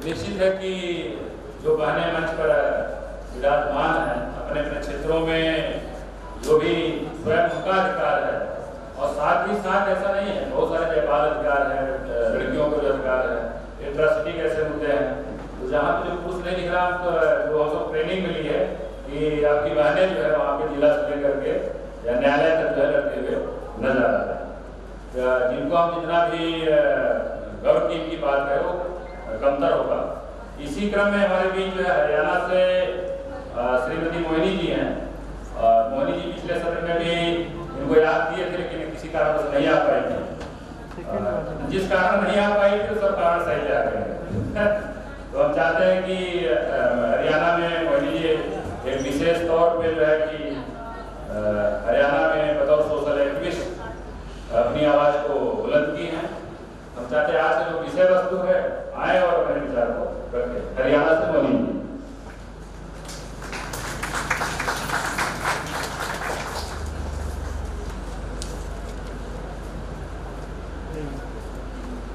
निश्चित है कि जो बहनें मंच पर विराजमान हैं अपने अपने क्षेत्रों में जो भी स्वयं उनका अधिकार है, और साथ ही साथ ऐसा नहीं है, बहुत सारे जयपाल अधिकार हैं, लड़कियों को जो अधिकार है, इंट्रासिटी कैसे मुद्दे हैं, तो जहाँ पे जो पुरुष नहीं दिख रहा, तो जो हमको ट्रेनिंग मिली है कि आपकी बहनें जो है वहाँ पे जिला से लेकर के या न्यायालय तक जो है लड़ते हुए नजर आ रहे हैं, जिनको हम जितना भी गौरव की इनकी बात है वो कमतर होगा। इसी क्रम में हमारे बीच जो है हरियाणा से श्रीमती मोहिनी जी हैं, और मोहिनी जी पिछले सत्र में भी इनको याद किए थे, लेकिन किसी कारण से नहीं आ पाई थी। जिस कारण नहीं आ पाई थी सब कारण सही आ गए। तो हम चाहते हैं कि हरियाणा में मोहिनी जी एक विशेष तौर पे जो है कि हरियाणा में बतौर सोशल एक्टिविस्ट अपनी आवाज को बुलंद की हैं। हम चाहते हैं आज का जो विषय वस्तु है आए और अपने विचार को रखें। हरियाणा से मोहिनी जी।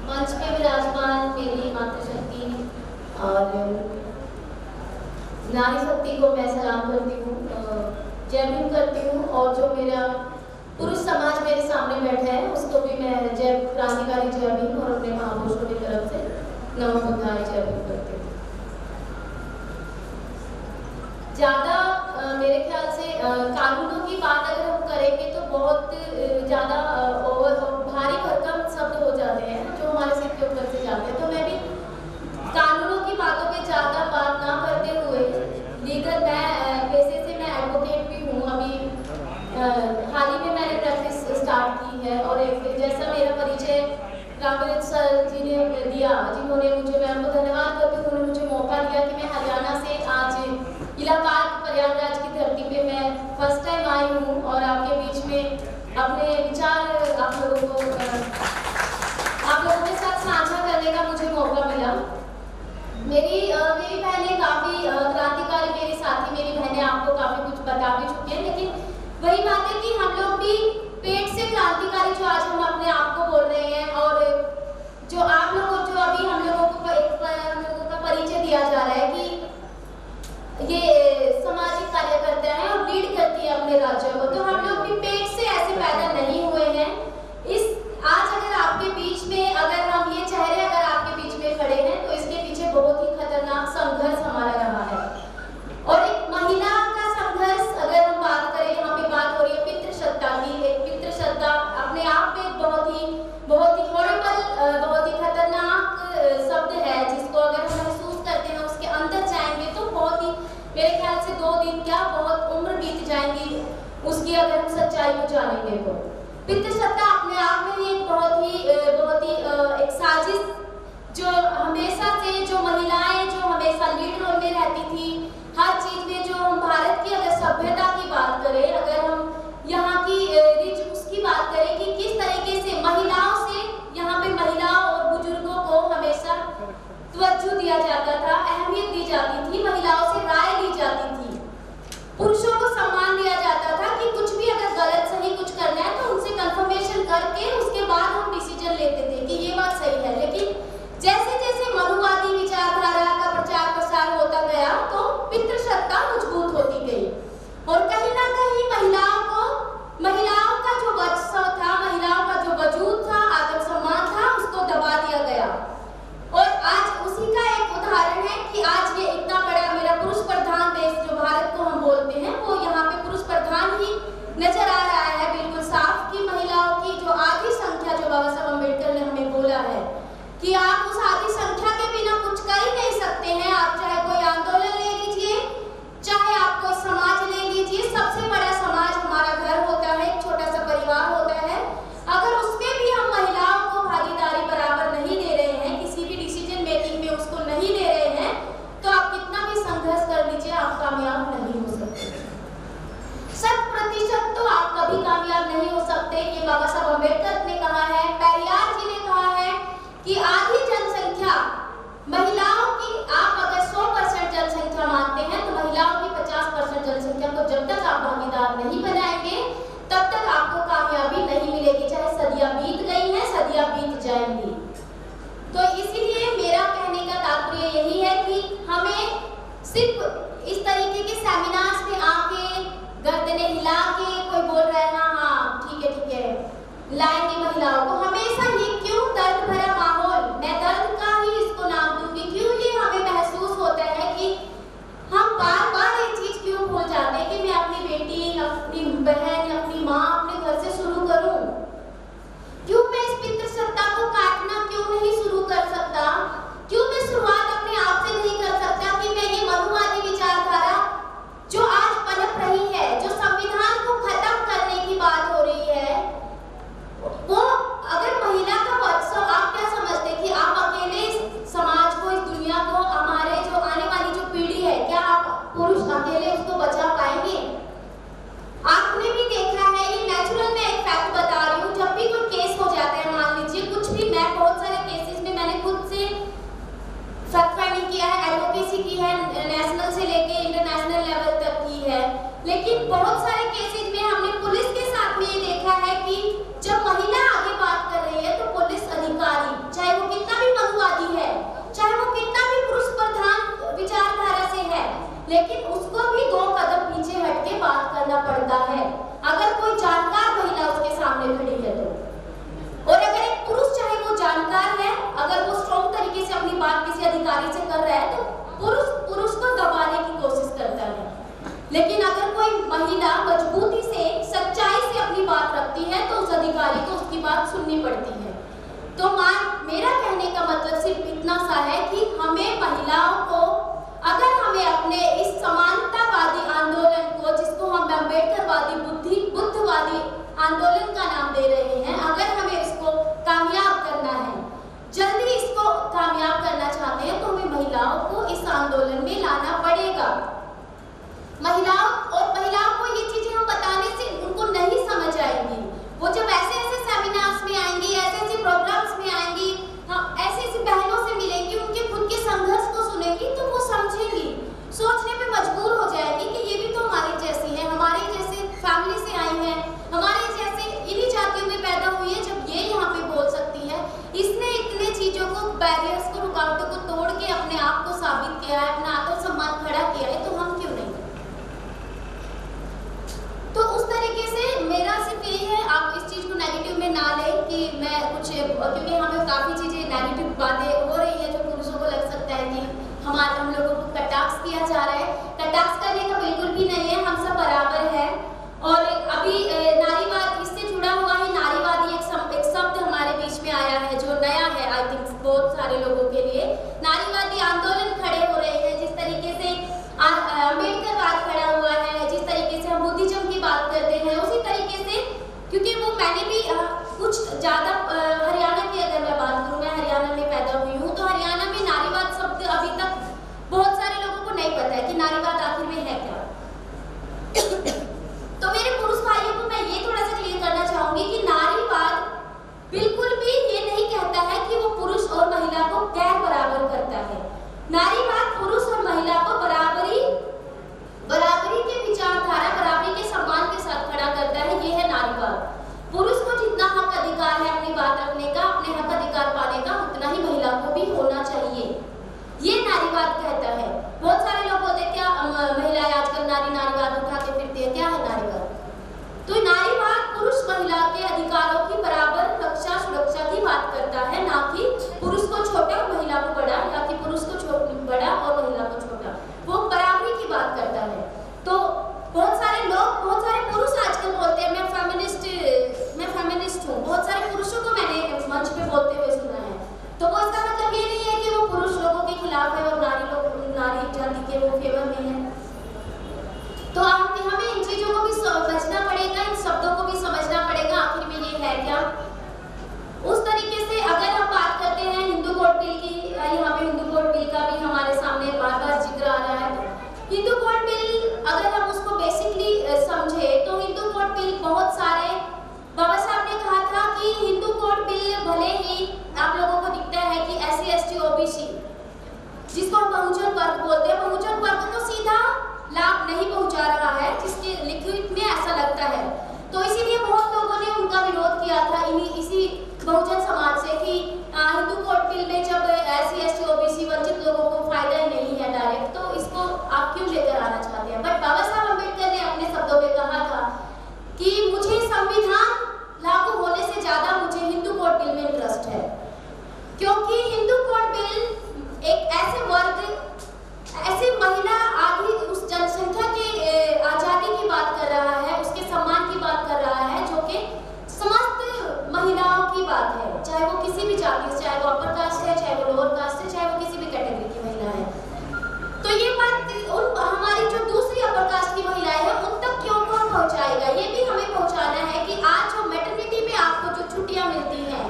मंच पे विराजमान मेरी मातृशक्ति और नारी शक्ति को मैं सलाम करती हूँ, जय भीम करती हूँ, और जो मेरा पुरुष समाज मेरे सामने बैठा है उसको भी मैं जय क्रांतिकारी जय भीम और अपने महापुरुषों की तरफ से नमो बुद्धाय जय भीम करती हूँ। ज़्यादा मेरे ख्याल से कानूनों की बात अगर हम करेंगे तो बहुत ज़्यादा भारी भरकम शब्द हो जाते हैं जो हमारे सिर के ऊपर से जाते हैं, तो मैं भी कानूनों की बातों पे ज़्यादा बात ना करते हुए लीगल पेशे से मैं एडवोकेट भी हूँ। अभी हाल ही में मैंने प्रैक्टिस स्टार्ट की है, और एक जैसा मेरा परिचय रामवीर सर जी ने दिया, जिन्होंने मुझे, मैं उनको धन्यवाद करती हूँ, उन्होंने मुझे मौका दिया कि मैं हरियाणा से आज इलाहाबाद प्रयागराज की धरती पे मैं फर्स्ट टाइम आई हूँ और आपके बीच में अपने विचार आप लोगों के साथ साझा करने का मुझे मौका मिला। मेरी बहनें काफ़ी क्रांतिकारी, मेरे साथी मेरी बहनें आपको काफ़ी कुछ बता भी चुकी हैं, लेकिन वही बात है कि हम लोग भी पेट से क्रांतिकारी जो आज हम अपने आप को बोल रहे हैं, और जो आप लोगों जो अभी हम लोगों को सिर्फ इस तरीके के सेमिनार्स में आके गर्दनें हिला के कोई बोल रहा है हाँ ठीक है लाएंगे महिलाओं को, हमेशा ये क्यों दर्द भरा माहौल, मैं दर्द का ही इसको नाम दूंगी, क्यों ये हमें महसूस होता है कि हम बार बार ये चीज क्यों भूल जाते हैं कि मैं अपनी बेटी, अपनी बहन, अपनी माँ अपने घर से शुरू करूं, क्यों मैं इस पितृसत्ता को काटना क्यों नहीं शुरू कर सकता, क्यों मैं शुरुआत अपने आप से नहीं कर सकता कि मैं ये मनुवादी विचारधारा जो आज पनप रही है, जो संविधान को खत्म करने की बात हो रही है, वो अगर महिला का उत्सव, आप क्या समझते हैं कि आप अकेले इस समाज को, इस दुनिया को, हमारे जो आने वाली जो पीढ़ी है, क्या आप पुरुष अकेले उसको बचा पाएंगे? आपने भी देखा है, ये नेचुरल मैं एक फैक्ट बता रही हूँ, जब भी कोई केस हो जाता है, मान लीजिए कुछ भी, मैं बहुत सारे केसेस में मैंने खुद से फैक्ट फाइंडिंग किया है, एडवोकेसी की है, नेशनल से लेके इंटरनेशनल लेवल तक की है, लेकिन बहुत सारे केसेस में हमने पुलिस के साथ में ये देखा है कि जब महिला आगे बात कर रही है तो पुलिस अधिकारी, चाहे वो कितना भी मनुवादी है, चाहे वो कितना भी पुरुष प्रधान विचारधारा से है, लेकिन उसको भी 2 कदम पीछे हट के बात करना पड़ता है अगर कोई जानकार महिला उसके सामने खड़ी है तो। और अगर एक पुरुष, चाहे वो जानकार है, अगर वो स्ट्रॉन्ग तरीके से अपनी बात किसी अधिकारी से कर रहा है तो पुरुष को दबाने की कोशिश करता है, लेकिन अगर कोई महिला मजबूती से, सच्चाई से अपनी बात रखती है तो उस अधिकारी को उसकी बात सुननी पड़ती है। तो मेरा कहने का मतलब सिर्फ इतना सा है कि हमें महिलाओं को, अगर हमें अपने इस समानतावादी आंदोलन को, जिसको हम अम्बेडकरवादी बुद्धवादी आंदोलन का नाम दे रहे हैं, अगर हमें इसको कामयाब करना है, जल्दी इसको कामयाब करना चाहते हैं, तो हमें महिलाओं को इस आंदोलन में लाना पड़ेगा। महिलाओं को ये चीजें हम बताने से उनको नहीं समझ आएंगी, वो जब ऐसे सेमिनार्स में आएंगी, ऐसे प्रोग्राम्स में आएंगी, ऐसे बहनों से मिलेंगी, उनके खुद के संघर्ष को सुनेंगी, तो वो समझेंगी, सोचने पे मजबूर हो जाएंगी कि ये भी तो हमारी जैसी है, हमारे जैसे फैमिली से आई है, हमारे जैसे इन्हीं जातियों में पैदा हुई है, जब ये यहाँ पे बोल सकती है, इसने इतने चीजों को, बैरियर्स को, रुकावटों को तोड़ के अपने आप को साबित किया है, अपना आत्मसम्मान खड़ा किया है, तो हम क्यों नहीं? तो उस तरीके से मेरा सिर्फ यही है, आप इस चीज को नेगेटिव में ना लें कि मैं कुछ, क्योंकि हमें काफी चीजें नेगेटिव बातें हो रही है जो पुरुषों को लग सकता है कि हम लोगों को कटाक्ष किया जा रहा है, कटाक्ष करने का बिल्कुल भी नहीं है, हम सब बराबर है। और अभी नारीवाद, इससे जुड़ा हुआ ही नारीवादी एक शब्द हमारे बीच में आया है जो नया है, आई थिंक बहुत सारे लोगों के लिए। नारीवादी आंदोलन खड़े हो रहे हैं, जिस तरीके से अम्बेडकरवाद खड़ा हुआ है, जिस तरीके से हम बुद्धिज्म की बात करते हैं, उसी तरीके से, क्योंकि वो मैंने भी कुछ ज़्यादा हरियाणा की अगर मैं बात करूँ, मैं हरियाणा में पैदा हुई हूँ, भी जाति से, चाहे वो अपर कास्ट है, चाहे वो लोअर कास्ट है, चाहे वो किसी भी कैटेगरी की महिला है। तो ये बात हमारी जो दूसरी अपर कास्ट की महिलाएं हैं उन तक क्यों कौन पहुंचाएगा? ये भी हमें पहुंचाना है कि आज जो मैटरनिटी में आपको जो छुट्टियां मिलती हैं,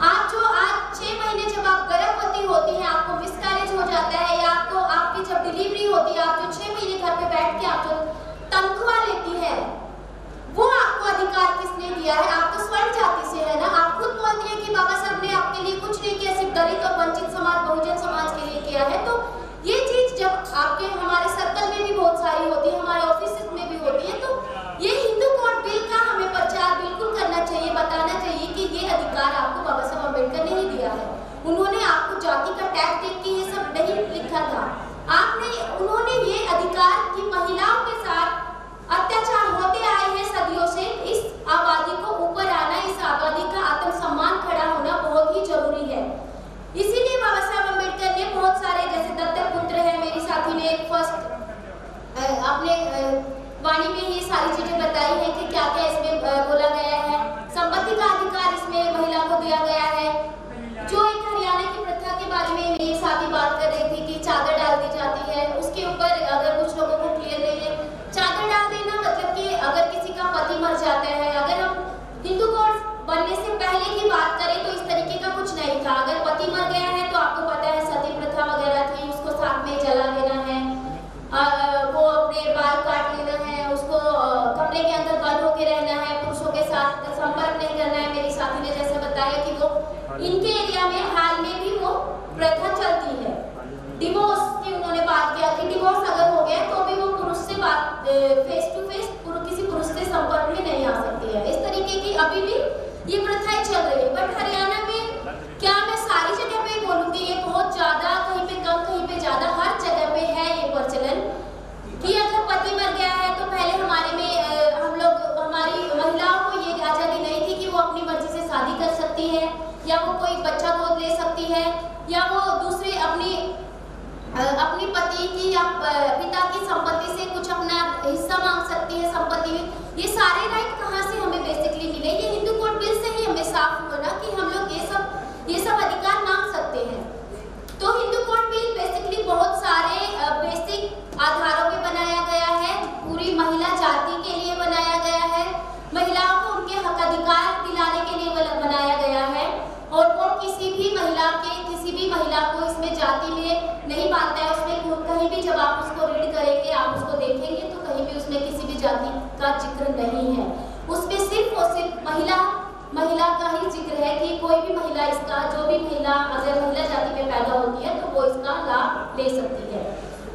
आप जो आज 6 महीने जब आप गर्भवती होती हैं, आपको मिसकैरेज हो जाता है, या आपको आपकी जब डिलीवरी होती है, आप जो 6 महीने घर पे बैठ के आप जो तनख्वाह लेती है, वो आपको अधिकार किसने दिया है? आप तो स्वर्ण जाति से है ना। आप खुद बोलती है कि बाबा साहब ने आपके लिए कुछ नहीं किया, सिर्फ दलित और वंचित समाज, बहुजन समाज के लिए किया है। तो ये चीज जब आपके हमारे सर्कल में भी बहुत सारी होती है, हमारे ऑफिस में भी होती है, तो ये हिंदू कोड बिल का हमें प्रचार बिल्कुल करना चाहिए, बताना चाहिए कि ये अधिकार आपको बाबा साहब अम्बेडकर ने ही दिया है। उन्होंने आपको जाति का टैग देख के ये सब नहीं लिखा था। उन्होंने ये अधिकार की महिलाओं के साथ अत्याचार होते आए हैं सदियों से, इस आबादी को ऊपर आना, इस आबादी का आत्मसम्मान खड़ा होना बहुत ही जरूरी है। इसीलिए बाबा साहब अम्बेडकर ने बहुत सारे, जैसे दत्तक पुत्र है, मेरी साथी ने फर्स्ट अपने वाणी में ये सारी चीजें बताई है कि क्या क्या इसमें बोला गया है। संपत्ति का अधिकार इसमें महिला को दिया गया है। जो एक हरियाणा की प्रथा के बारे में मेरी साथी बात कर रही थी कि चादर डाल दी जाती है, उसके ऊपर अगर कुछ लोगों को क्लियर नहीं है, चादर डाल देना मतलब कि अगर किसी का पति मर जाता है, अगर हम हिंदू कोड बनने से पहले की बात करें तो इस तरीके का कुछ नहीं था। अगर पति मर गया है तो आपको पता है सती प्रथा वगैरह थी, उसको साथ में जला देना है, वो अपने बाल काट लेना है, उसको कमरे के अंदर बंद होके रहना है, पुरुषों के साथ संपर्क नहीं करना है। मेरी साथी ने जैसे बताया कि वो इनके एरिया में हाल में भी वो प्रथा चलती है। डिवोर्स की उन्होंने बात किया कि डिवोर्स अगर हो गया तो भी वो पुरुष से बात फेस टू फेस किसी पुरुष से संपर्क में नहीं आ सकती है। इस तरीके की अभी भी ये प्रथाएं चल रही है। बट हरियाणा में क्या मैं सारी जगह पे बोलूंगी, ये बहुत ज्यादा, कहीं पे कम कहीं पे ज्यादा, हर जगह पे है ये प्रचलन कि अगर पति मर गया है तो पहले हमारे में हम लोग, हमारी महिलाओं को ये आजादी नहीं थी कि वो अपनी मर्जी से शादी कर सकती है, या वो कोई बच्चा गोद ले सकती है, या वो दूसरे अपनी पति की या पिता की संपत्ति से कुछ अपना हिस्सा मांग सकती है संपत्ति में। ये सारे राइट कहाँ से हमें बेसिकली मिले? ये हिंदू कोड बिल से ही हमें साफ हुआ ना कि हम लोग ये सब अधिकार मांग सकते हैं। तो हिंदू कोड बिल बेसिकली बहुत सारे बेसिक आधारों पे बनाया गया है, पूरी महिला जाति के लिए बनाया गया है, महिलाओं को उनके हक अधिकार दिलाने के लिए बनाया गया है। और वो किसी भी महिला को इसमें जाति में नहीं बांधता है। उसमें कहीं भी जब आप उसको रीड करेंगे, आप उसको देखेंगे तो कहीं भी उसमें किसी भी जाति का जिक्र नहीं है। उसमें सिर्फ और सिर्फ महिला का ही जिक्र है कि कोई भी महिला इसका, जो भी महिला अगर महिला जाति में पैदा होती है तो वो इसका लाभ ले सकती है।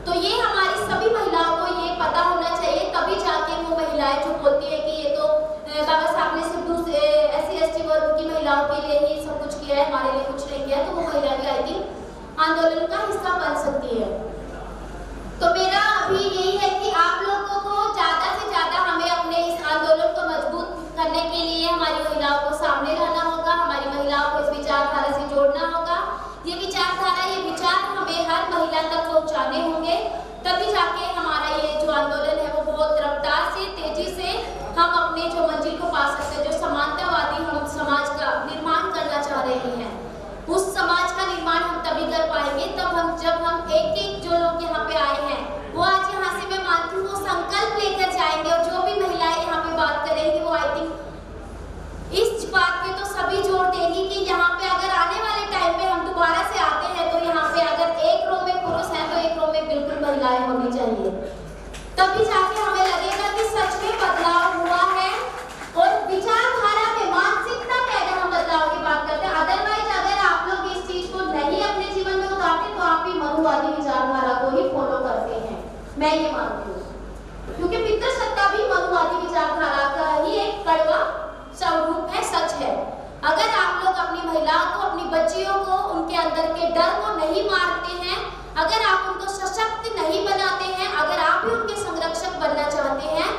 तो ये हमारी सभी महिलाओं को ये पता होना चाहिए, तभी जाके वो महिलाएं जो बोलती है कि ये तो बाबा साहब ने सिर्फ दूसरे SC/ST वर्ग की महिलाओं के लिए ही सब कुछ किया है, हमारे लिए कुछ नहीं किया, तो वो महिला भी आई थिंक आंदोलन का हिस्सा बन सकती है। तो मेरा अभी यही है कि आप लोगों को ज्यादा से ज्यादा हमें अपने इस आंदोलन को मजबूत करने के लिए हमारी महिलाओं को सामने लाना होगा, हमारी महिलाओं को इस विचारधारा से जोड़ना होगा। ये विचारधारा, ये विचार हमें हर महिला तक पहुंचाने होंगे, तभी जाके हमारा ये जो आंदोलन है वो बहुत रफ्तार से, तेजी से हम अपने जो मंजिल को पा सकते हैं। जो समानतावादी हम समाज का निर्माण करना चाह रहे हैं, उस समाज का निर्माण हम तभी कर पाएंगे जब हम एक जो लोग यहाँ पे आए हैं वो आज यहाँ से, मैं मानती हूँ, वो संकल्प लेकर जाएंगे। और जो भी महिलाएं यहाँ पे बात करेंगी वो आई थिंक इस बात पे तो सभी जोर देंगी कि यहाँ पे अगर आने वाले टाइम पे हम दोबारा से आते हैं तो यहाँ पे अगर एक रो में पुरुष है तो एक रो में बिल्कुल महिलाएं होनी चाहिए। तभी जाके हमें लगेगा कि सच में बदलाव हुआ है। और विचारधारा में, मानसिकता में अगर हम बदलाव की बात करते हैं, अदरवाइज अगर आप लोग इस चीज को नहीं अपने जीवन में उतारते तो आप भी मनुवादी विचारधारा को ही फॉलो करते हैं, मैं ये मानती हूँ। क्योंकि पितृसत्ता भी मनुवादी विचारधारा का ही एक कड़वा स्वरूप है, सच है। अगर आप लोग अपनी महिलाओं को, अपनी बच्चियों को, उनके अंदर के डर को नहीं मारते हैं, अगर आप उनको सशक्त नहीं बनाते हैं, अगर आप भी उनके संरक्षक बनना चाहते हैं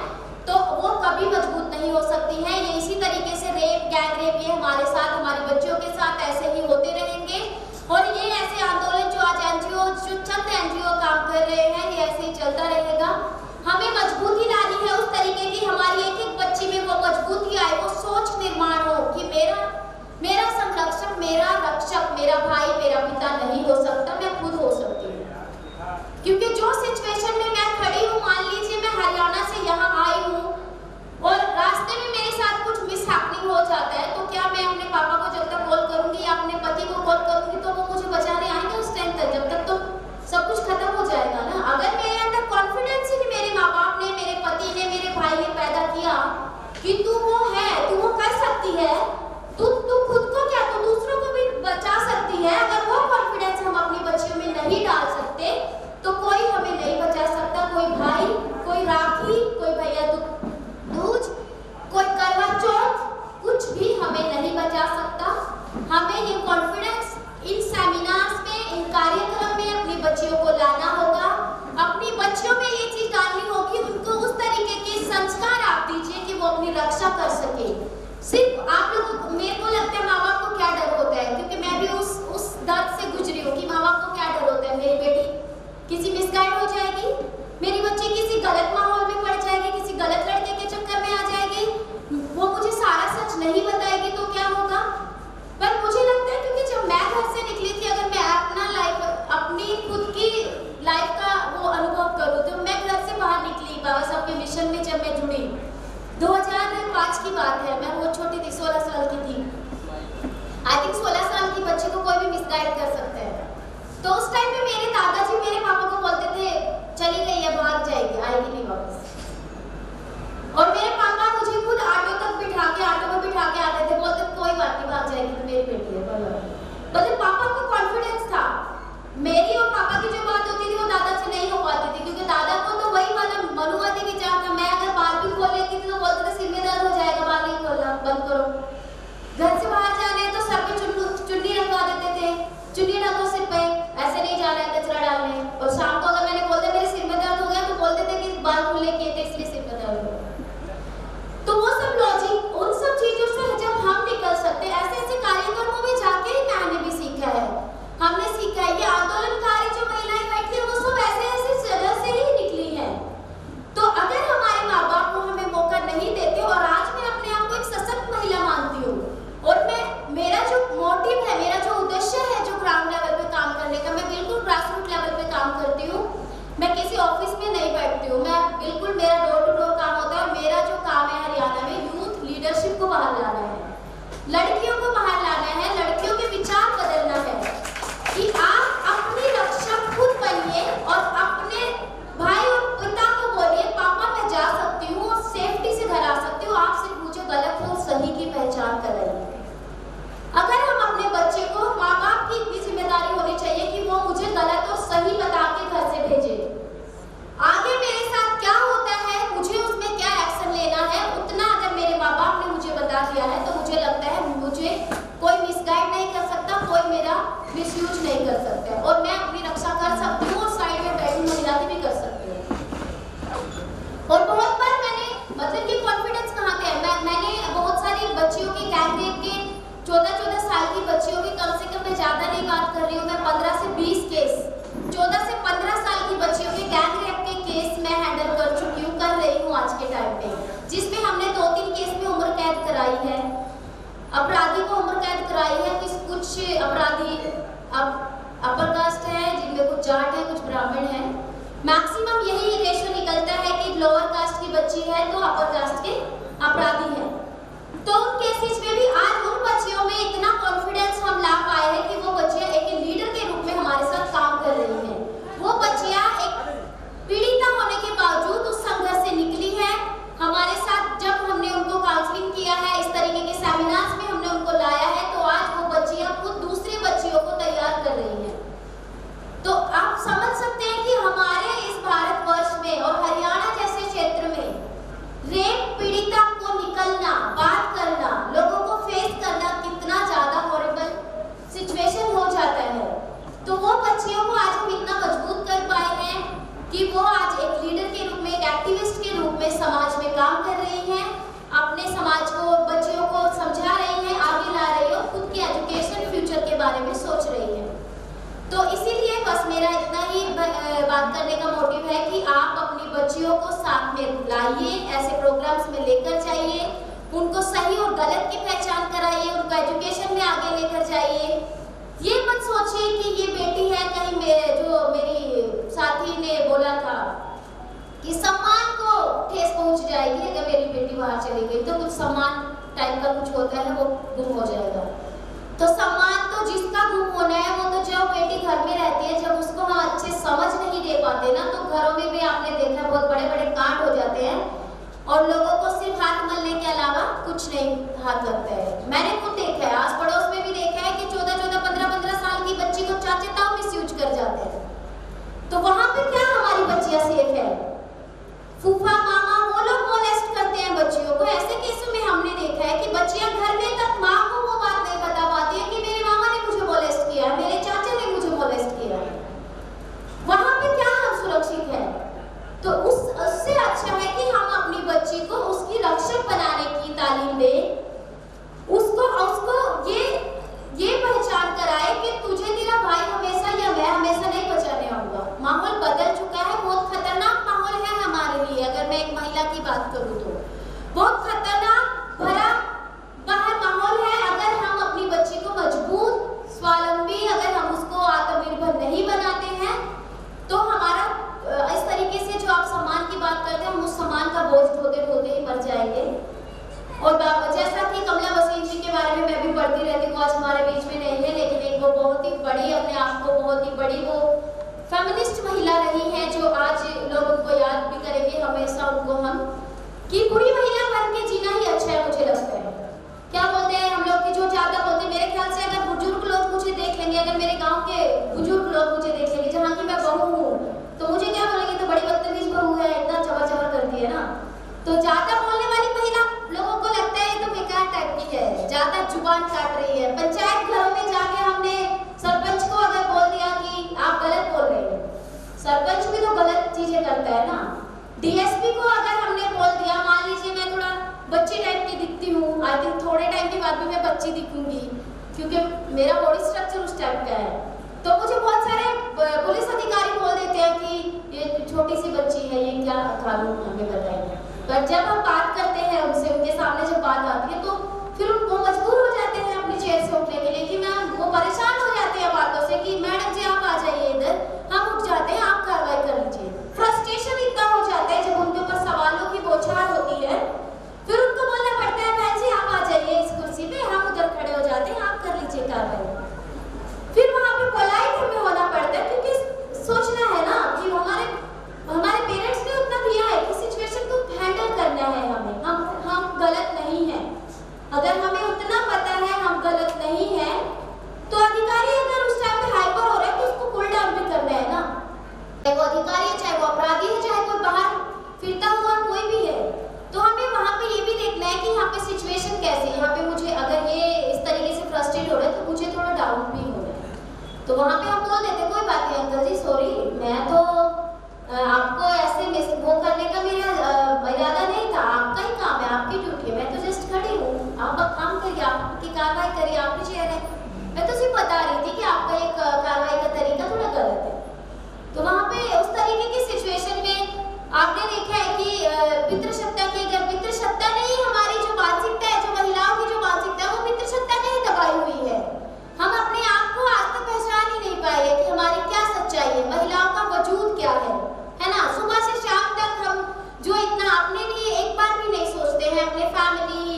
तो वो कभी मजबूत नहीं हो सकती हैं। ये इसी तरीके से रेप, गैंग रेप, ये हमारे साथ, हमारे बच्चों के साथ ऐसे ही होते रहेंगे। और ये ऐसे आंदोलन जो आज जो चंद NGO काम कर रहे हैं, ये ऐसे ही चलता रहेगा। हमें मजबूती लानी है उस तरीके की, हमारी एक एक बच्ची में वो मजबूती आए, वो सोच निर्माण हो कि मेरा संरक्षक, मेरा रक्षक कर सके। सिर्फ आप लोग, मेरे को लगता है माँ बाप को क्या डर होता है, क्योंकि मैं भी उस दर्द से गुजरी हूँ कि माँ बाप को क्या डर होता है, मेरी बेटी किसी मिसगाइड हो जाएगी, मेरी बच्ची किसी गलत माहौल में पड़ जाएगी, किसी गलत लड़के के चक्कर में आ जाएगी, वो मुझे सारा सच नहीं बताएगी तो क्या होगा। पर मुझे लगता है क्योंकि जब मैं घर से निकली थी, अगर मैं अपना लाइफ, अपनी खुद की लाइफ का वो अनुभव करूँ, तो मैं घर से बाहर निकली बाबा साहब के मिशन में जब मैं जुड़ी, 2005 की बात है, मैं वो छोटी थी, 16 साल की थी। आई थिंक 16 साल की बच्ची को कोई भी मिसगाइड कर सकता है। तो उस टाइम में मेरे दादाजी मेरे पापा को बोलते थे चली गई है, भाग जाएगी, आएगी नहीं वापस। और मेरे पापा मुझे खुद ऑटो तक बिठा के, ऑटो में बिठा के आते थे, बोलते कोई बात नहीं, भाग जाएगी तो मेरी बेटी है। मतलब पापा को कॉन्फिडेंस था। मेरी और पापा की जो बात होती थी वो दादा से नहीं हो पाती थी, क्योंकि दादा को तो वही वाला मनुवादी विचार था। मैं अगर बाल भी खोल लेती थी तो बोलते थे सिर में दर्द हो जाएगा, बाल नहीं खोलना, बंद करो। घर से बाहर जा रहे हैं तो सर पे चुन्नी रखवा देते थे, चुन्नी रखो सिर पे, ऐसे नहीं जाना है कचरा डालने। और शाम को अगर मैंने बोल दिया मेरे सिर में दर्द हो गया तो बोलते थे कि बाल खुले किए थे इसलिए सिर में दर्द हो गया। तो वो सब लॉजिक, उन सब चीजों से जब हम निकल सकते हैं, ऐसे ऐसे कार्यक्रमों में जाके ही मैंने भी सीखा है, हमने सीखा है। ये आंदोलनकारी जो महिलाएं बैठी है वो सब ऐसे ऐसे जगह से ही निकली है। तो अगर हमारे माँ बाप को हमें मौका नहीं देते, और आज मैं अपने आप को एक सशक्त महिला मानती हूँ, और मेरा जो मोटिव है, मेरा जो उद्देश्य है जो ग्राउंड लेवल पे काम करने का, मैं बिल्कुल ग्रासरूट लेवल पे काम करती हूँ। मैं किसी ऑफिस में नहीं बैठती हूँ, मैं बिल्कुल, मेरा डोर टू डोर काम होता है। और मेरा जो काम है हरियाणा में यूथ लीडरशिप को बाहर लाना है, लड़कियों को बाहर लाना है, लड़कियों के विचार बदलना है कि आप अपनी रक्षा खुद बनिए और अपने भाई और पिता को बोलिए पापा मैं जा सकती हूँ और सेफ्टी से घर आ सकती हूँ, आप सिर्फ मुझे गलत और सही की पहचान कराइए। अगर हम अपने बच्चे को, माँ बाप की इतनी जिम्मेदारी होनी चाहिए कि वो मुझे गलत और सही बता के घर से भेजे। आगे मेरे साथ क्या होता है, मुझे उसमें क्या एक्शन लेना है, उतना अगर मेरे माँ बाप ने मुझे बता दिया है तो मुझे लगता है मुझे कोई मिसगाइड नहीं कर सकता, कोई मेरा मिसयूज नहीं कर सकता, और मैं अपनी रक्षा कर सकती हूँ और साइड में बैठी महिला की भी कर सकती हूँ। और बहुत बार मैंने, मतलब ये कॉन्फिडेंस कहाँ पे है, मैंने बहुत सारी बच्चियों के गैंग रेप के, 14-14 साल की बच्चियों की, कम से कम मैं ज्यादा नहीं बात कर रही हूँ, मैं 15 से 20 केस, 14 से 15 साल की बच्चियों के गैंग रेप के केस मैं हैंडल कर चुकी हूँ, कर रही हूँ आज के टाइम पे, जिसमें हमने 2-3 केस में उम्र कैद कराई है, अपराधी को उम्र कैद कराई है। कुछ अपराधी अब अपर कास्ट है, जिनमें कुछ जाट है, कुछ ब्राह्मण है। मैक्सिमम यही रेशो निकलता है कि लोअर कास्ट की बच्ची है तो अपर कास्ट के अपराधी है। तो उन केसेस में भी आज उन बच्चियों में इतना कॉन्फिडेंस हम ला पाए हैं कि वो बच्चियां एक लीडर के रूप में हमारे साथ काम कर रही हैं। वो बच्चियां एक पीड़िता होने के बावजूद उस संघर्ष से निकली है। हमारे साथ जब हमने उनको काउंसलिंग किया है, इस तरीके के सेमिनार्स में हमने उनको लाया है, तो आज वो बच्चियां खुद दूसरे बच्चियों को तैयार कर रही हैं। तो आप समझ सकते हैं कि हमारे इस भारतवर्ष में और हरियाणा जैसे क्षेत्र में रेप पीड़िता को निकलना, बात करना, लोगों को फेस करना कितना ज्यादा हॉरिबल सिचुएशन हो जाता है। तो वो बच्चियों को आज हम इतना मजबूत कर पाए हैं कि वो आज एक लीडर के रूप में, एक एक्टिविस्ट के रूप में समाज में काम कर रही हैं, अपने समाज को, बच्चियों को समझा रही हैं, आगे ला रही है और खुद की एजुकेशन फ्यूचर के बारे में सोच रही है। तो इसीलिए बस मेरा इतना ही बात करने का मोटिव है कि आप अपनी बच्चियों को साथ में लाइए, ऐसे प्रोग्राम्स में लेकर जाइए, उनको सही और गलत की पहचान कराइए, उनको एजुकेशन में आगे लेकर जाइए। ये मत सोचिए कि ये बेटी है, कहीं जो मेरी साथी ने बोला था कि सम्मान को ठेस पहुंच जाएगी अगर मेरी बेटी बाहर चली गई, तो कुछ सम्मान टाइप का कुछ होता है वो गुम हो जाएगा। तो सम्मान तो जिसका गुम होना है वो तो जब बेटी घर में रहती है, जब उसको हम अच्छे समझ नहीं दे पाते ना, तो घरों में भी आपने देखा बहुत बड़े बड़े कांड हो जाते हैं और लोगों को सिर्फ हाथ मलने के अलावा कुछ नहीं हाथ लगता है। मैंने खुद देखा है, आस पड़ोस में भी देखा है कि 14-14, 15-15 साल की बच्ची को चाचे ताऊ मिसयूज कर जाते हैं। तो वहां पे क्या हमारी बच्चियां सेफ है? फूफा मामा वो लोग मोलेस्ट करते हैं बच्चियों को। ऐसे केसों में हमने देखा है कि बच्चियां घर में तक माँ को वो बात नहीं बता पाती है कि मेरे मामा ने मुझे मोलेस्ट किया है, मेरे चाचा ने मुझे मोलेस्ट किया है। वहां पे क्या हम सुरक्षित है? तो उससे अच्छा है कि हम अपनी बच्ची को उसकी रक्षक बनाने की तालीम सम्मान का बोझ ढोते ढोते ही मर जाएंगे। और जैसा कि कमला वसीम जी के बारे में मैं भी पढ़ती रहती हूँ, आज हमारे बीच में नहीं है, लेकिन एक वो बहुत ही बड़ी, अपने आप को बहुत ही बड़ी वो फेमिनिस्ट महिला रही है, जो आज लोग उनको याद भी करेंगे हमेशा उनको हम, कि बुरी महिला बन के जीना ही अच्छा है। मुझे लगता है क्या बोलते हैं हम लोग कि जो ज्यादा बोलते हैं, मेरे ख्याल से अगर बुजुर्ग लोग मुझे देख लेंगे, अगर मेरे गाँव के बुजुर्ग लोग मुझे देख लेंगे, जहाँ की मैं बहू हूँ, तो मुझे क्या बोलेंगे, तो बड़ी बदतमीज बहू है, इतना चबा चबा करती है ना। तो ज्यादा बोलने वाली महिला लोगों को लगता है तो बेकार टाइप की है, ज्यादा जुबान काट रही है। पंचायत घरों में जाके हमने सरपंच को अगर बोल दिया कि आप गलत बोल रहे हैं, सरपंच भी तो गलत चीजें करता है ना। डीएसपी को अगर हमने बोल दिया, मान लीजिए मैं थोड़ा बच्ची टाइप की दिखती हूँ, आई थिंक थोड़े टाइम के बाद भी मैं बच्ची दिखूंगी क्योंकि मेरा बॉडी स्ट्रक्चर उस टाइप का है, तो मुझे बहुत सारे पुलिस अधिकारी बोल देते हैं कि ये छोटी सी बच्ची है, ये क्या कानून हमें बताएंगे। पर जब हम बात करते हैं उनसे, उनके सामने जब बात आती है, तो फिर वो मजबूर हो जाते हैं अपनी चेयर से उठने के लिए, कि मैं वो परेशान हो जाते हैं बातों से कि मैडम जी आप आ जाइए इधर, हम उठ जाते हैं, आप कार्रवाई कर लीजिए। फ्रस्ट्रेशन इतना हो जाता है जब उनके ऊपर सवालों की बौछार होती है, फिर उनको बोलना पड़ता है बहन जी आप आ जाइए इस कुर्सी पे, हम उधर खड़े हो जाते हैं, आप कर लीजिए कार्रवाई। फिर वहाँ पे पोलाइट हमें होना पड़ता है, क्योंकि सोचना है ना कि हमारे पेरेंट्स ने उतना दिया है कि सिचुएशन को हैंडल करना है हमें, हम गलत नहीं हैं। अगर हमें उतना पता है हम गलत नहीं हैं, तो अधिकारी अगर उस टाइम पे हाइपर हो रहा है तो उसको कूल डाउन भी करना है ना। चाहे वो अधिकारी है, चाहे वो अपराधी है, चाहे कोई बाहर फिरता हुआ कोई भी है, तो हमें वहाँ पे ये भी देखना है कि यहाँ पे सिचुएशन कैसी है। यहाँ पे मुझे अगर ये इस तरीके से फ्रस्ट्रेट हो रहा है तो मुझे थोड़ा डाउन भी हो रहा है, तो वहाँ पे हम बोल देते कोई बात नहीं अंकल जी सॉरी, मैं तो आपको ऐसे वो करने का मेरा इरादा नहीं था, आपका ही काम है, आपकी ड्यूटी है, मैं तो जस्ट खड़ी हूँ, आप काम करिए, आपकी कार्रवाई करिए, आपकी चेयर है, मैं तो सिर्फ बता रही थी कि आपका एक कार्रवाई का तरीका थोड़ा गलत है। तो वहाँ पे उस तरीके की सिचुएशन में आपने देखा है कि पितृसत्ता की, अगर पितृसत्ता नहीं, हमारी जो मानसिकता है, जो महिलाओं की जो मानसिकता है वो पितृसत्ता ने ही दबाई हुई है। हम अपने आप को आज तक पहचान ही नहीं पाए कि हमारी क्या सच्चाई है, महिलाओं का वजूद क्या है ना। सुबह से शाम तक हम जो इतना अपने लिए एक बार भी नहीं सोचते हैं, अपने फैमिली,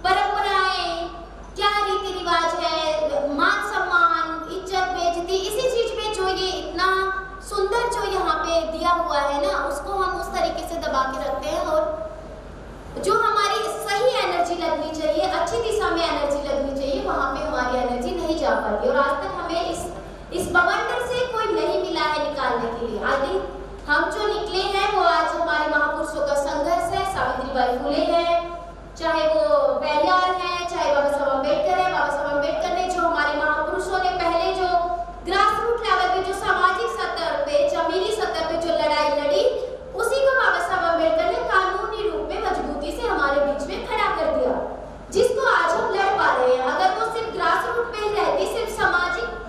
परंपराएं, क्या रीति रिवाज है, मान सम्मान, इज्जत, बेइज्जती, इसी चीज में जो ये इतना सुंदर जो यहाँ पे दिया हुआ है ना, उसको हम उस तरीके से दबा के रखते हैं, और जो हमारी सही एनर्जी लगनी चाहिए, अच्छी दिशा में एनर्जी लगनी चाहिए, वहाँ पे हमारी एनर्जी नहीं जा पाती। और आज तक हमें इस बवंडर से कोई नहीं मिला है निकालने के लिए। आई थिंक हम जो निकले हैं वो आज हमारे महापुरुषों का संघर्ष है, सावित्रीबाई फुले है, चाहे वो पेरियार है, चाहे बाबा साहब अम्बेडकर है। बाबा साहब अम्बेडकर ने जो हमारे महापुरुषों ने पहले जो ग्रास रूट लेवल पे, जो सामाजिक स्तर पे, जमीनी स्तर पे जो लड़ाई लड़ी, उसी को बाबा साहब अम्बेडकर ने कानूनी रूप में मजबूती से हमारे बीच में खड़ा कर दिया, जिसको आज हम लड़ पा रहे हैं। अगर वो सिर्फ ग्रास रूट पे ही रहती, सिर्फ सामाजिक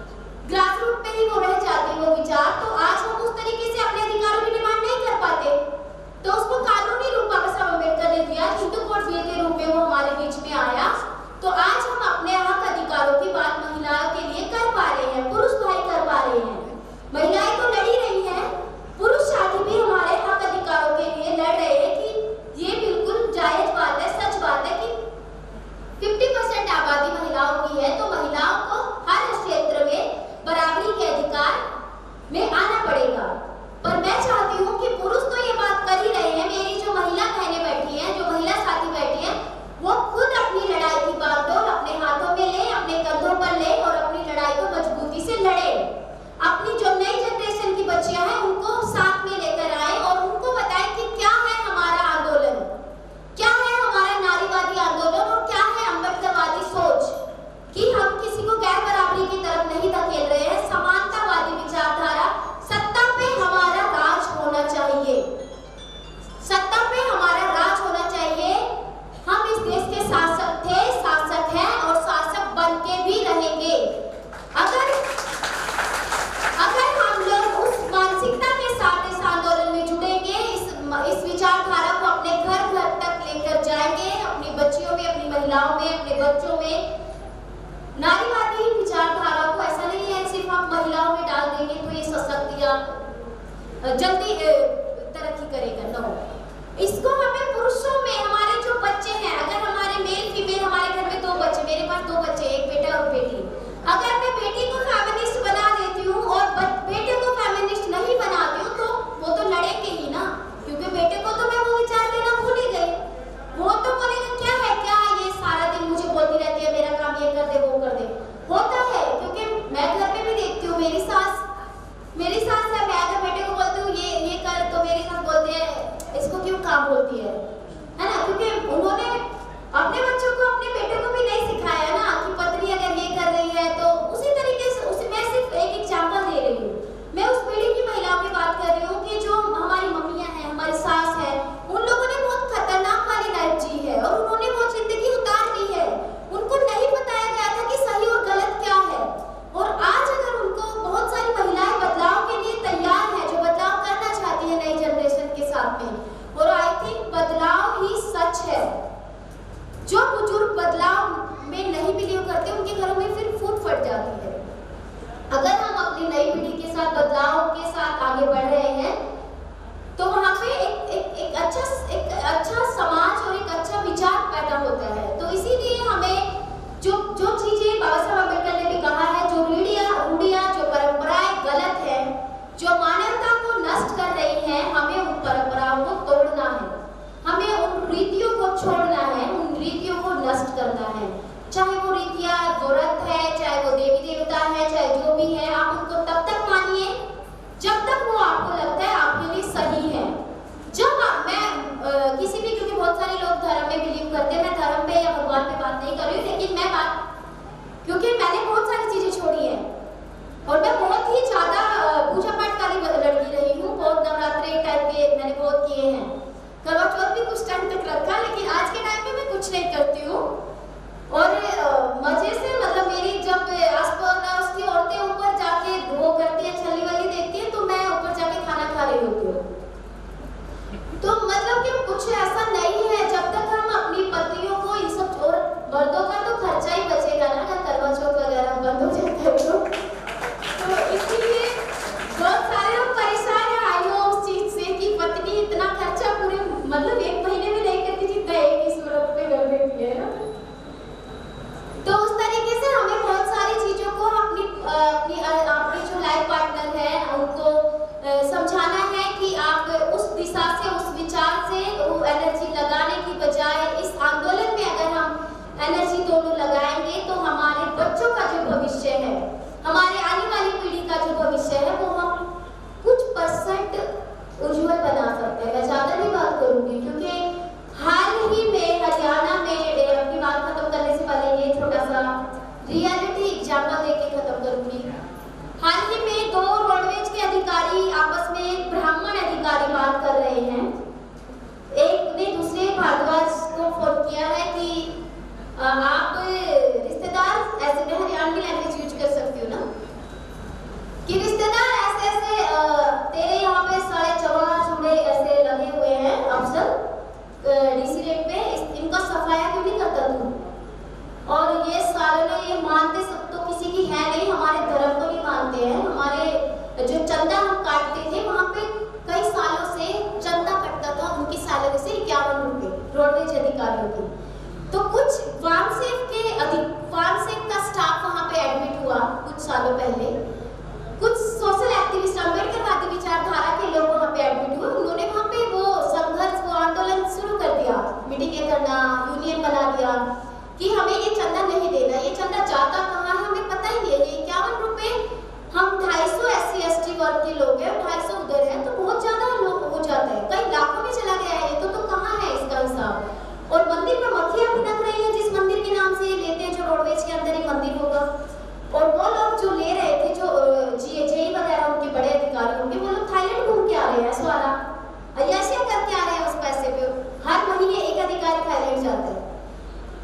ग्रास रूट पे ही वो रह जाती वो विचार, तो आज हम उस तरीके से अपने अधिकारों की डिमांड नहीं कर पाते। तो उसको कानूनी रूप बाबा साहब अम्बेडकर ने दिया, हिंदू कोड बिल के रूप में वो हमारे बीच में आया, तो आज हम अपने हक अधिकारों की बात महिलाओं के लिए कर पा रहे हैं, पुरुष भाई कर पा रहे हैं। महिलाएं तो लड़ी रही हैं, पुरुष साथी भी हमारे हक अधिकारों के लिए लड़ रहे हैं, कि ये बिल्कुल जायज बात है, सच बात है कि 50% आबादी महिलाओं की है, तो महिलाओं को हर क्षेत्र में बराबरी के अधिकार में आना पड़ेगा। पर मैं चाहती हूँ कि पुरुष तो ये बात कर ही रहे हैं, मेरी जो महिला बहनें बैठी हैं, जो महिला साथी बैठी हैं, वो खुद अपनी लड़ाई की बागडोर अपने हाथों में ले, अपने कंधों पर ले, और अपनी लड़ाई को मजबूती से लड़े। अपनी जो नई जनरेशन की बच्चियां हैं उनको साथ में लेकर आए और उनको बताएं कि क्या है हमारा आंदोलन, क्या है हमारा नारीवादी आंदोलन, और क्या है अम्बेडकरवादी सोच, कि हम किसी को गैर बराबरी की तरफ नहीं धकेल रहे हैं। समानतावादी विचारधारा, सत्ता पे हमारा राज होना चाहिए, सत्ता पे हमारा राज होना चाहिए। हम इस देश के शासक थे, शासक हैं, और शासक बन के भी रहेंगे। अगर हम लोग उस मानसिकता के साथ इस आंदोलन में जुड़ेंगे, इस विचारधारा को अपने घर घर तक लेकर जाएंगे, अपनी बच्चियों में, अपनी महिलाओं में, अपने बच्चों में नारीवादी विचारधारा को, ऐसा नहीं है सिर्फ हम महिलाओं में डाल देंगे तो ये सशक्त या जल्दी तरक्की करेगा, नो, इसको आगे बढ़ रहे हैं, तो वहाँ पे एक अच्छा समाज और एक अच्छा विचार पैदा होता है। तो इसीलिए हमें जो चीजें बाबा साहब अम्बेडकर ने भी कहा है, जो रूढ़ियाँ जो परंपराएं गलत है, जो मानवता को नष्ट कर रही हैं, हमें उन परंपराओं को तोड़ना है, हमें उन रीतियों को छोड़ना है, उन रीतियों को नष्ट करना है। चाहे वो रीतियाँ व्रत है, चाहे वो देवी देवता है, चाहे जो भी है, आप उनको तब तक मानिए जब तक वो आपको लगता है आपके लिए सही है। जब मैं किसी भी, क्योंकि बहुत सारे लोग धर्म में बिलीव करते हैं, मैं धर्म पे या भगवान पे बात नहीं कर रही हूँ, लेकिन मैं बात, क्योंकि मैंने बहुत सारी चीजें छोड़ी है और मैं बहुत ही ज्यादा पूजा पाठ वाली लड़की रही हूँ। बहुत नवरात्रे टाइप के मैंने बहुत किए हैं, करवा चौथ भी कुछ टाइम तक रखा, लेकिन आज के टाइम पे मैं कुछ नहीं करती हूँ। और मजे से, मतलब मेरी जब आस पड़ोस की औरतें ऊपर जाके वो करती है, छली वाली देखती है, तो मैं ऊपर जाके खाना खा रही होती हूँ। तो मतलब कि कुछ ऐसा नहीं है, जब तक हम अपनी पत्नियों को ये सब, और मर्दों का तो खर्चा ही बचेगा ना अगर करवा चौथ वगैरह बंद हो जाता है तो इसलिए बहुत सारे लोग परेशान है आई हो उस चीज से कि पत्नी इतना खर्चा पूरे मतलब 1 महीने में नहीं करती जितना एक ही सूरत पे कर देती है ना। तो उस तरीके से हमें बहुत सारी चीजों को अपनी जो लाइफ पार्टनर है उनको समझाना है कि आप उस दिशा से, उस विचार से वो एनर्जी लगाने की बजाय इस आंदोलन में अगर हम एनर्जी दोनों लगाएंगे तो हमारे बच्चों का जो भविष्य है, हमारे आने वाली पीढ़ी का जो भविष्य है, वो हम कुछ % उज्जवल बना सकते हैं। मैं ज्यादा नहीं बात करूंगी क्योंकि हाल ही में हरियाणा में, अपनी बात खत्म करने से पहले ये छोटा सा रियलिटी एग्जाम्पल देके खत्म करूंगी। हाल ही में 2 रोडवेज के अधिकारी आपस में, एक ब्राह्मण अधिकारी बात कर रहे हैं, एक ने दूसरे भारद्वाज को फोन किया है कि आप रिश्तेदार, ऐसे में हरियाणवी लैंग्वेज यूज कर सकती हूँ ना, कि रिश्तेदार ऐसे तेरे यहाँ पे 4.5 चूड़े ऐसे लगे हुए हैं अफसर DC रेट पे, इनका सफाया क्यों नहीं करता तू? और ये सारे ये मानते सब तो किसी की है नहीं, हमारे धर्म को नहीं मानते हैं। हमारे जो चंदा हम काटते थे वहाँ पे कई सालों से चंदा कटता था, उनकी सैलरी से 51 रुपए रोडवेज अधिकारियों की। तो कुछ वानसेक का स्टाफ वहाँ पे एडमिट हुआ कुछ सालों पहले, कुछ सोशल एक्टिविस्ट, अम्बेडकरवादी विचारधारा के लोग वहाँ पे एडमिट हुए। उन्होंने वहाँ पे वो संघर्ष, वो आंदोलन शुरू कर दिया, मीटिंगें करना, यूनियन बना दिया कि हमें ये चंदा नहीं देना। ये चंदा जाता कहाँ है हमें पता ही नहीं है। ये 51 रुपए, हम 250 SC/ST वर्ग के लोग हैं, 250 उधर है, तो बहुत ज्यादा लोग हो जाता है, कई लाखों में चला गया है ये तो कहाँ है इसका हिसाब। और मंदिर में मक्खियां भिनक रही है, जिस मंदिर के नाम से ये लेते हैं, जो रोडवेज के अंदर एक मंदिर होगा, और वो लोग जो ले रहे थे, जो JE वगैरह उनके बड़े अधिकारी होंगे, वो लोग थाईलैंड घूम के आ रहे हैं, स्वारा ऐसे करके आ रहे हैं उस पैसे पे। हर महीने एक अधिकारी थाईलैंड जाता है।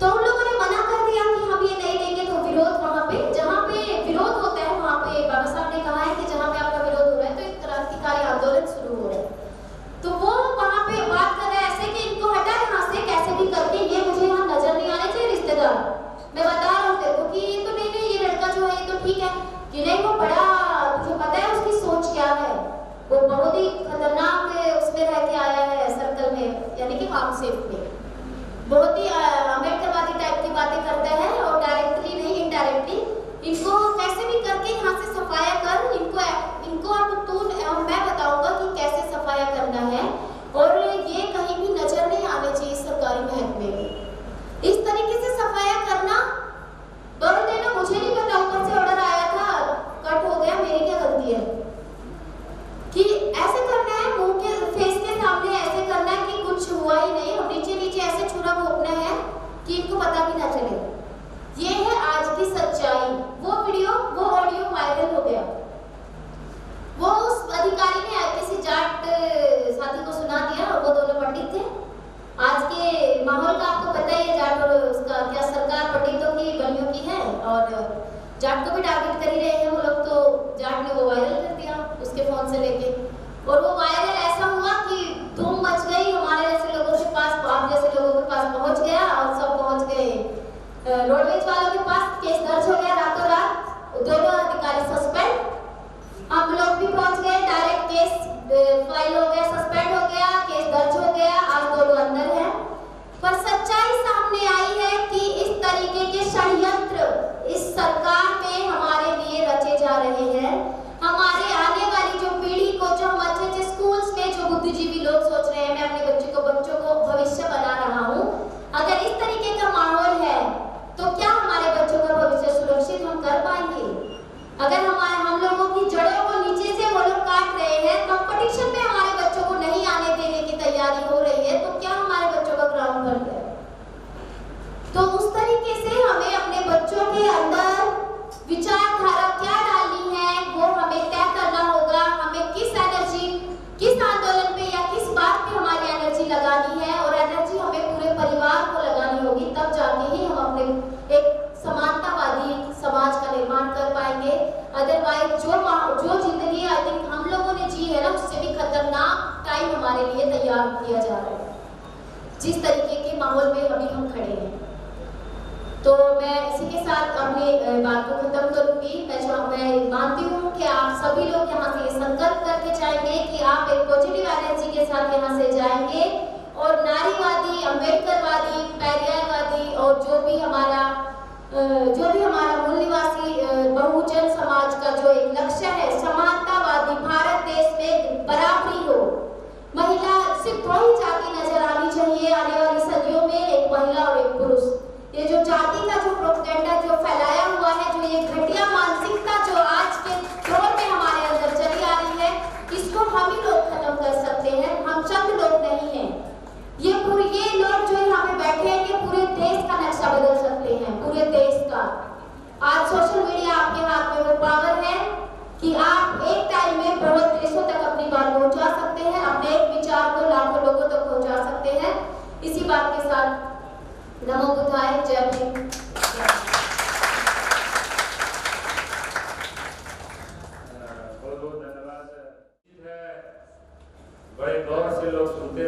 तो उन लोगों ने मना कर दिया कि हम ये नहीं देंगे। तो विरोध वहाँ पे, जहाँ पे विरोध होता है वहाँ पे बाबा साहब ने कहा है कि जहाँ पे आपका विरोध हो रहा है तो एक क्रांतिकारी आंदोलन शुरू हो रहा है। तो वो वहाँ पे बात कर रहे हैं ऐसे कि इनको हटा यहाँ से कैसे भी करके, ये मुझे यहाँ नजर नहीं आने चाहिए रिश्तेदार। मैं बता रहा हूँ तेरे को कि ये तो नहीं, ये लड़का जो है ये तो ठीक है कि नहीं, वो बड़ा, तुझे पता है उसकी सोच क्या है, वो बहुत ही खतरनाक उसमें रह के आया है सर्कल में, यानी कि वामसेफ में, बहुत ही अम्बेडकरवादी टाइप की बातें करता है, और डायरेक्टली नहीं इनडायरेक्टली इनको कैसे भी करके यहाँ से सफाया कर, इनको अब तू, मैं बताऊंगा कि कैसे सफाया करना है, और ये कहीं भी नजर नहीं आने चाहिए सरकारी महकमे में। इस तरीके से सफाया करना बड़े देना, मुझे नहीं पता, ऊपर से ऑर्डर आया था, कट हो गया, मेरी क्या गलती है कि ऐसे करना है, मुंह के फेस के सामने ऐसे करना है कि कुछ हुआ ही नहीं, और नीचे नीचे ऐसे छुरा घोंपना है कि इनको पता भी ना चले। ये है आज की सच्चाई। वो वीडियो, वो ऑडियो वायरल हो गया। अगर हम लोगों की जड़ों को नीचे से वो लोग काट रहे हैं, कंपटीशन में हमारे बच्चों को नहीं आने देने की तैयारी हो रही है, तो क्या हमारे बच्चों का ग्राउंड भर गया? तो उस तरीके से हमें अपने बच्चों के अंदर विचारधारा क्या डालनी है वो हमें तय करना होगा। हमें किस एनर्जी, किस आंदोलन पे या किस बात पे हमारी एनर्जी लगानी है, और एनर्जी हमें पूरे परिवार को लगानी होगी, तब जाके ही हम अपने एक समानतावादी समाज का निर्माण कर पाएंगे। अदरवाइज जो जिंदगी आई थिंक हम लोगों ने जी है ना, उससे भी खतरनाक टाइम हमारे लिए तैयार किया जा रहा है, जिस तरीके के माहौल में अभी हम खड़े हैं। तो मैं इसी के साथ अपनी बात को खत्म करूंगी। मैं मानती हूँ कि आप सभी लोग यहाँ से संकल्प करके जाएंगे कि आप एक पॉजिटिव एनर्जी के साथ यहाँ से जाएंगे, और नारीवादी, अम्बेडकरवादी, पेरियारवादी और जो भी हमारा मूल निवासी बहुजन समाज का जो एक लक्ष्य है, समानतावादी भारत देश में बराबरी हो, महिला सिर्फ दो ही जाति नजर आनी चाहिए आने वाली सदियों में, एक महिला और एक पुरुष। ये जो जाति का जो प्रोपेगेंडा जो फैलाया हुआ है, जो ये घटिया मानसिकता जो आज के दौर में हमारे अंदर चली आ रही है, इसको हम ही लोग खत्म कर सकते हैं, हम चंद लोग नहीं हैं। ये लोग जो यहाँ पे बैठे हैं, ये पूरे देश का नक्शा बदल सकते हैं, पूरे देश का। आज सोशल मीडिया आपके हाथ में वो पावर है कि आप एक टाइम में बहुत देशों तक अपनी बात पहुंचा सकते हैं, अपने एक विचार को लाखों लोगों तक पहुंचा सकते हैं। इसी बात के साथ नमो बुद्धाय, जय भीम। बहुत बहुत धन्यवाद। बड़े गौर से